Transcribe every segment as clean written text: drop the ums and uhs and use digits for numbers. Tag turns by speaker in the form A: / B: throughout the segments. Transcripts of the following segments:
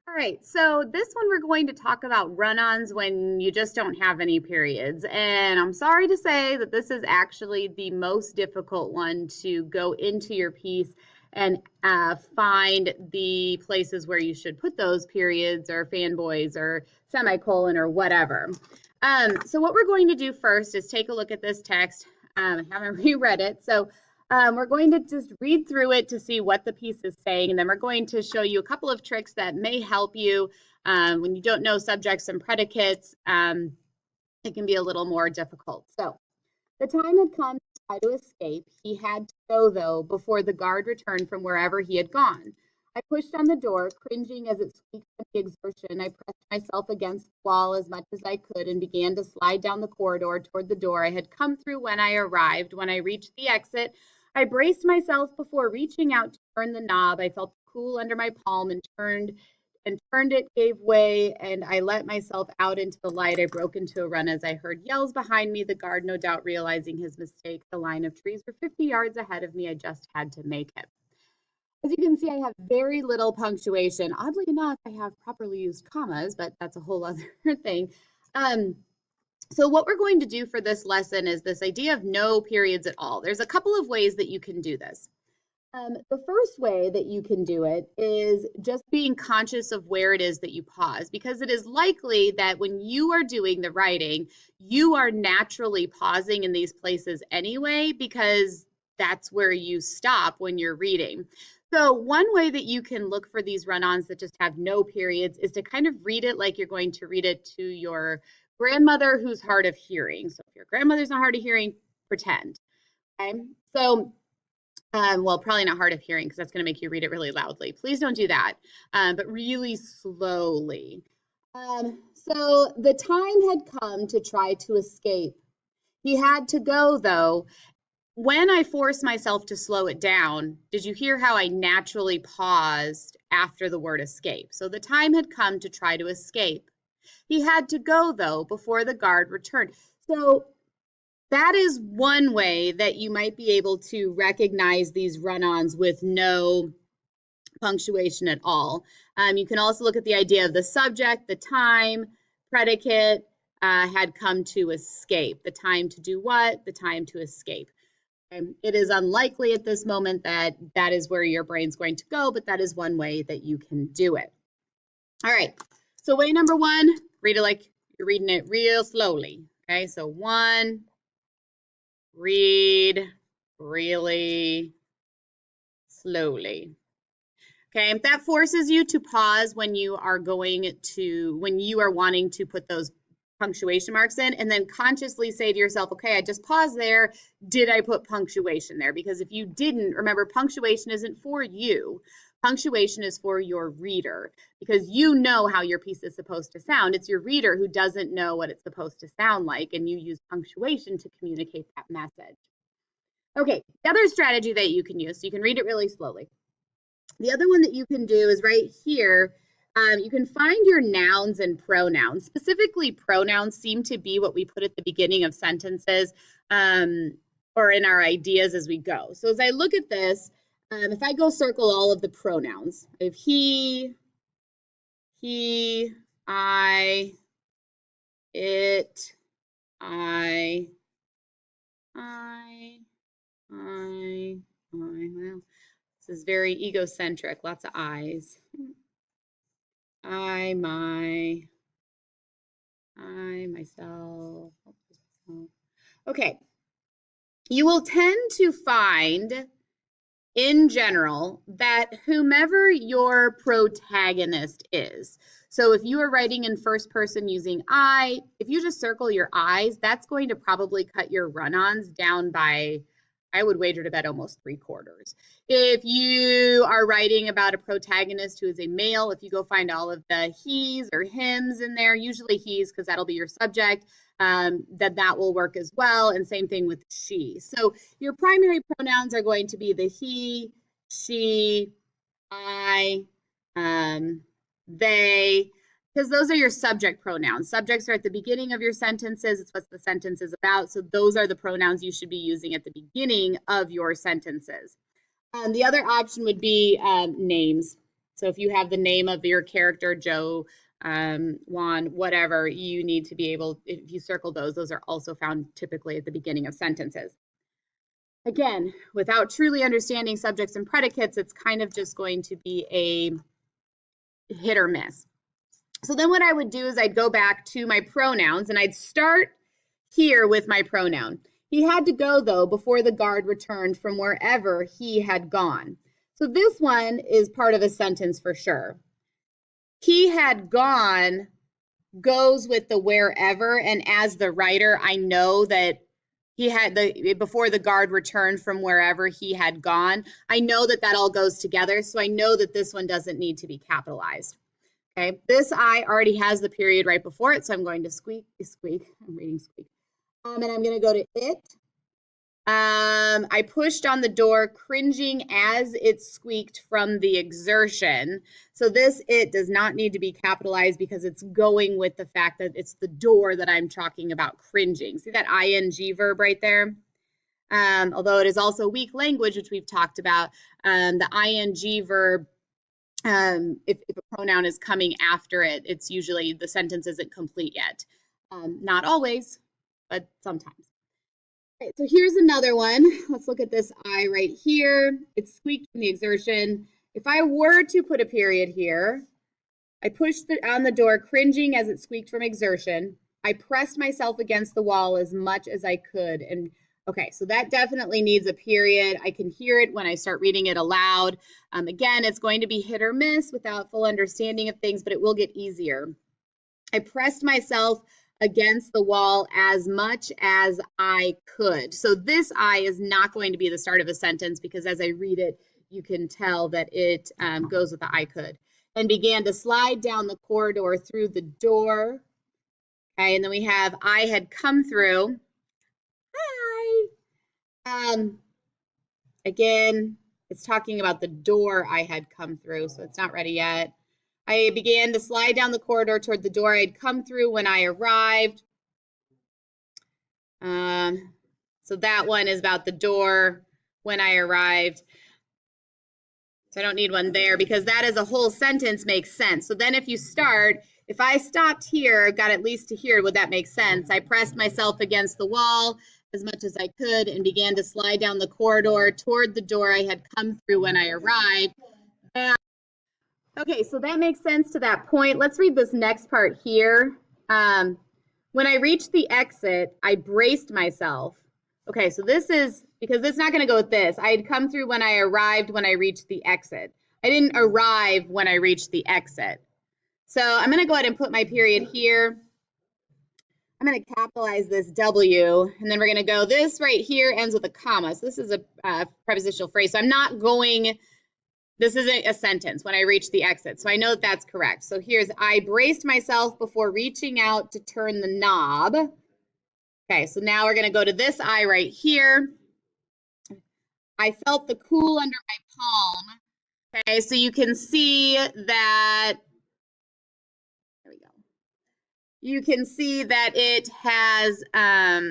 A: All right, so this one we're going to talk about run-ons when you just don't have any periods. And I'm sorry to say that this is actually the most difficult one to go into your piece and find the places where you should put those periods or fanboys or semicolon or whatever. So what we're going to do first is take a look at this text. I haven't reread it, so we're going to just read through it to see what the piece is saying, and then we're going to show you a couple of tricks that may help you when you don't know subjects and predicates. It can be a little more difficult. So the time had come to try to escape. He had to go, though, before the guard returned from wherever he had gone. I pushed on the door, cringing as it squeaked from the exertion. I pressed myself against the wall as much as I could and began to slide down the corridor toward the door I had come through when I arrived. When I reached the exit, I braced myself before reaching out to turn the knob. I felt cool under my palm and turned it, gave way, and I let myself out into the light. I broke into a run as I heard yells behind me. The guard, no doubt realizing his mistake, the line of trees were 50 yards ahead of me. I just had to make it. As you can see, I have very little punctuation. Oddly enough, I have properly used commas, but that's a whole other thing. So what we're going to do for this lesson is this idea of no periods at all. There's a couple of ways that you can do this. The first way that you can do it is just being conscious of where it is that you pause, because it is likely that when you are doing the writing, you are naturally pausing in these places anyway, because that's where you stop when you're reading. So one way that you can look for these run-ons that just have no periods is to kind of read it like you're going to read it to your grandmother who's hard of hearing. So if your grandmother's not hard of hearing, pretend. Okay, so well, probably not hard of hearing because that's going to make you read it really loudly. Please don't do that, but really slowly. So the time had come to try to escape. He had to go, though. When I forced myself to slow it down, did you hear how I naturally paused after the word escape? So the time had come to try to escape. He had to go, though, before the guard returned. So that is one way that you might be able to recognize these run-ons with no punctuation at all. You can also look at the idea of the subject, the time, predicate, had come to escape. The time to do what? The time to escape. It is unlikely at this moment that that is where your brain's going to go, but that is one way that you can do it. All right, so way number one, read it like you're reading it real slowly. Okay, so one, read really slowly. Okay, that forces you to pause when you are wanting to put those punctuation marks in, and then consciously say to yourself, okay, I just paused there. Did I put punctuation there? Because if you didn't, remember, punctuation isn't for you. Punctuation is for your reader, because you know how your piece is supposed to sound. It's your reader who doesn't know what it's supposed to sound like, and you use punctuation to communicate that message. Okay, the other strategy that you can use, so you can read it really slowly. The other one that you can do is right here. You can find your nouns and pronouns. Specifically, pronouns seem to be what we put at the beginning of sentences or in our ideas as we go. So as I look at this, if I go circle all of the pronouns, I have he, I, it, I, well, this is very egocentric, lots of I's. I, myself. Okay. You will tend to find, in general, that whomever your protagonist is, so if you are writing in first person using I, if you just circle your I's, that's going to probably cut your run-ons down by, I would wager to bet, almost 3/4. If you are writing about a protagonist who is a male, if you go find all of the he's or hims in there, usually he's because that'll be your subject, that will work as well. And same thing with she. So your primary pronouns are going to be the he, she, I, they, because those are your subject pronouns. Subjects are at the beginning of your sentences. It's what the sentence is about. So those are the pronouns you should be using at the beginning of your sentences. The other option would be names. So if you have the name of your character, Joe, Juan, whatever, you need to be able, if you circle those are also found typically at the beginning of sentences. Again, without truly understanding subjects and predicates, it's kind of just going to be a hit or miss. So then what I would do is I'd go back to my pronouns and I'd start here with my pronoun. He had to go, though, before the guard returned from wherever he had gone. So this one is part of a sentence for sure. He had gone goes with the wherever, and as the writer, I know that he had before the guard returned from wherever he had gone. I know that all goes together, so I know that this one doesn't need to be capitalized. Okay, this I already has the period right before it, so I'm going to squeak. I'm reading squeak. And I'm going to go to it. I pushed on the door, cringing as it squeaked from the exertion. So this it does not need to be capitalized because it's going with the fact that it's the door that I'm talking about cringing. See that ing verb right there? Although it is also weak language, which we've talked about, the ing verb, if a pronoun is coming after it, it's usually the sentence isn't complete yet. Not always, but sometimes. Right, so here's another one. Let's look at this I right here. It squeaked from the exertion. If I were to put a period here, I pushed on the door, cringing as it squeaked from exertion. I pressed myself against the wall as much as I could. And okay, so that definitely needs a period. I can hear it when I start reading it aloud. Again, it's going to be hit or miss without full understanding of things, but it will get easier. I pressed myself against the wall as much as I could. So this I is not going to be the start of a sentence because as I read it, you can tell that it goes with the I could. And began to slide down the corridor through the door. Okay, and then we have I had come through. Hi. Again, it's talking about the door I had come through, so it's not ready yet. I began to slide down the corridor toward the door I had come through when I arrived. So that one is about the door when I arrived. So I don't need one there because that as a whole sentence makes sense. So then if you start, if I stopped here, got at least to here, would that make sense? I pressed myself against the wall as much as I could and began to slide down the corridor toward the door I had come through when I arrived. Okay, so that makes sense to that point. Let's read this next part here. When I reached the exit, I braced myself. Okay, so this is, because it's not going to go with this. I had come through when I arrived when I reached the exit. I didn't arrive when I reached the exit. So I'm going to go ahead and put my period here. I'm going to capitalize this W, and then we're going to go, this right here ends with a comma. So this is a prepositional phrase. So I'm not going... This isn't a sentence, when I reach the exit. So I know that that's correct. So here's, I braced myself before reaching out to turn the knob. Okay, so now we're going to go to this I right here. I felt the cool under my palm. Okay, so you can see that, there we go. You can see that it has, let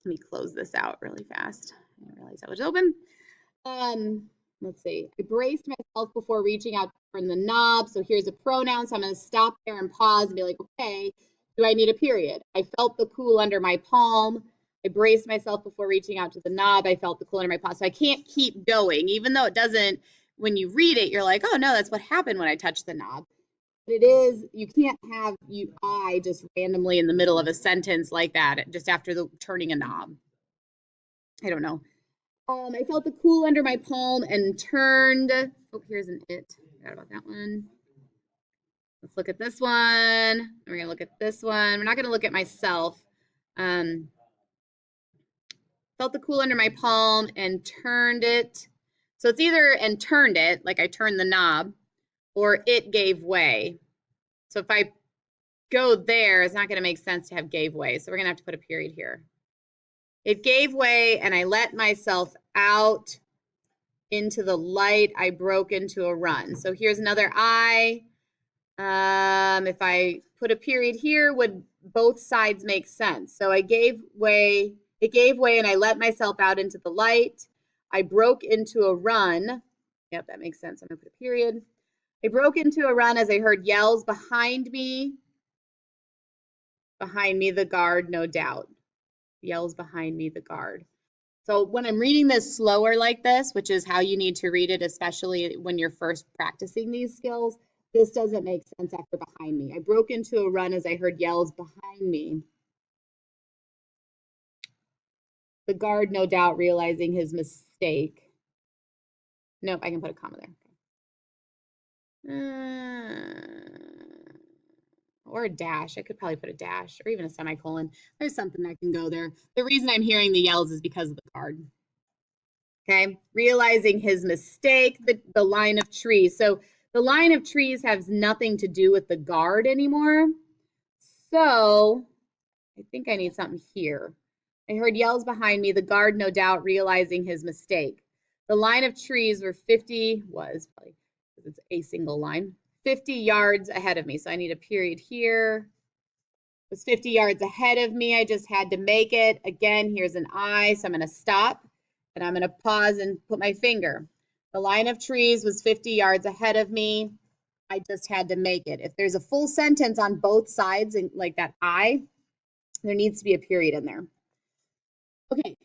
A: me close this out really fast. I didn't realize that was open. Let's see, I braced myself before reaching out to turn the knob. So here's a pronoun. So I'm going to stop there and pause and be like, okay, do I need a period? I felt the cool under my palm. I braced myself before reaching out to the knob. I felt the cool under my palm. So I can't keep going, even though it doesn't, when you read it, you're like, oh no, that's what happened when I touched the knob. But it is, you can't have I just randomly in the middle of a sentence like that, just after the turning a knob. I don't know. I felt the cool under my palm and turned. Oh, here's an it. Forgot about that one. Let's look at this one. We're going to look at this one. We're not going to look at myself. Felt the cool under my palm and turned it. So it's either and turned it, like I turned the knob, or it gave way. So if I go there, it's not going to make sense to have gave way. So we're going to have to put a period here. It gave way and I let myself out into the light. I broke into a run. So here's another I. If I put a period here, would both sides make sense? So I gave way, it gave way and I let myself out into the light. I broke into a run. Yep, that makes sense. I'm gonna put a period. I broke into a run as I heard yells behind me. Behind me, the guard, no doubt. Yells behind me, the guard. So when I'm reading this slower like this, which is how you need to read it, especially when you're first practicing these skills, this doesn't make sense after behind me. I broke into a run as I heard yells behind me. The guard, no doubt, realizing his mistake. Nope, I can put a comma there. Or a dash. I could probably put a dash or even a semicolon. There's something that can go there. The reason I'm hearing the yells is because of the guard. Okay, realizing his mistake, the line of trees. So the line of trees has nothing to do with the guard anymore. So I think I need something here. I heard yells behind me, the guard no doubt realizing his mistake. The line of trees were 50, was probably because it's a single line, 50 yards ahead of me. So I need a period here. It was 50 yards ahead of me. I just had to make it. Again, here's an I, so I'm going to stop and I'm going to pause and put my finger. The line of trees was 50 yards ahead of me. I just had to make it. If there's a full sentence on both sides, and like that I, there needs to be a period in there. Okay,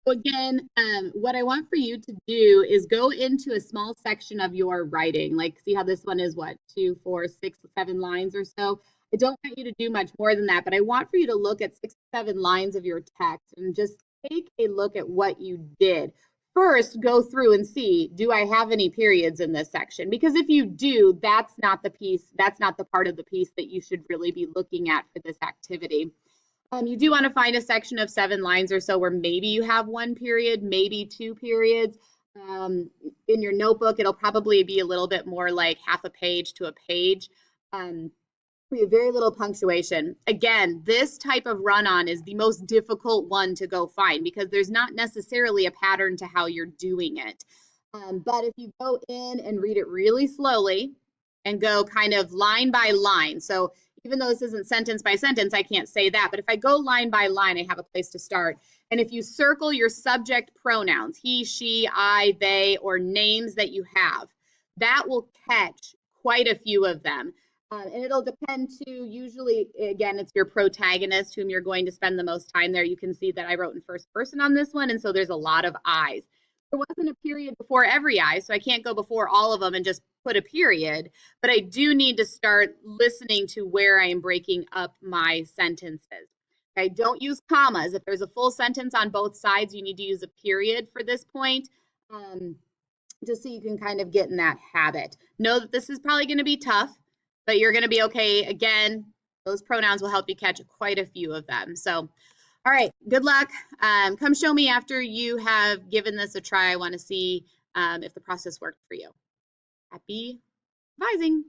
A: so again, what I want for you to do is go into a small section of your writing. Like, see how this one is what, 2, 4, 6, 7 lines or so. I don't want you to do much more than that, but I want for you to look at 6 or 7 lines of your text and just take a look at what you did. First, go through and see, do I have any periods in this section? Because if you do, that's not the piece, that's not the part of the piece that you should really be looking at for this activity. You do want to find a section of 7 lines or so where maybe you have 1 period, maybe 2 periods. In your notebook, it'll probably be a little bit more like half a page to a page. We have very little punctuation. Again, this type of run-on is the most difficult one to go find because there's not necessarily a pattern to how you're doing it. But if you go in and read it really slowly and go kind of line by line, so even though this isn't sentence by sentence, I can't say that, but if I go line by line, I have a place to start. And if you circle your subject pronouns, he, she, I, they, or names that you have, that will catch quite a few of them. And it'll depend to, usually, again, it's your protagonist whom you're going to spend the most time there. You can see that I wrote in first person on this one, and so there's a lot of I's. There wasn't a period before every I, so I can't go before all of them and just put a period, but I do need to start listening to where I am breaking up my sentences. Okay, don't use commas. If there's a full sentence on both sides, you need to use a period for this point, just so you can kind of get in that habit. Know that this is probably going to be tough, but you're going to be okay. Again, those pronouns will help you catch quite a few of them. So, all right, good luck. Come show me after you have given this a try. I want to see if the process worked for you. Happy revising.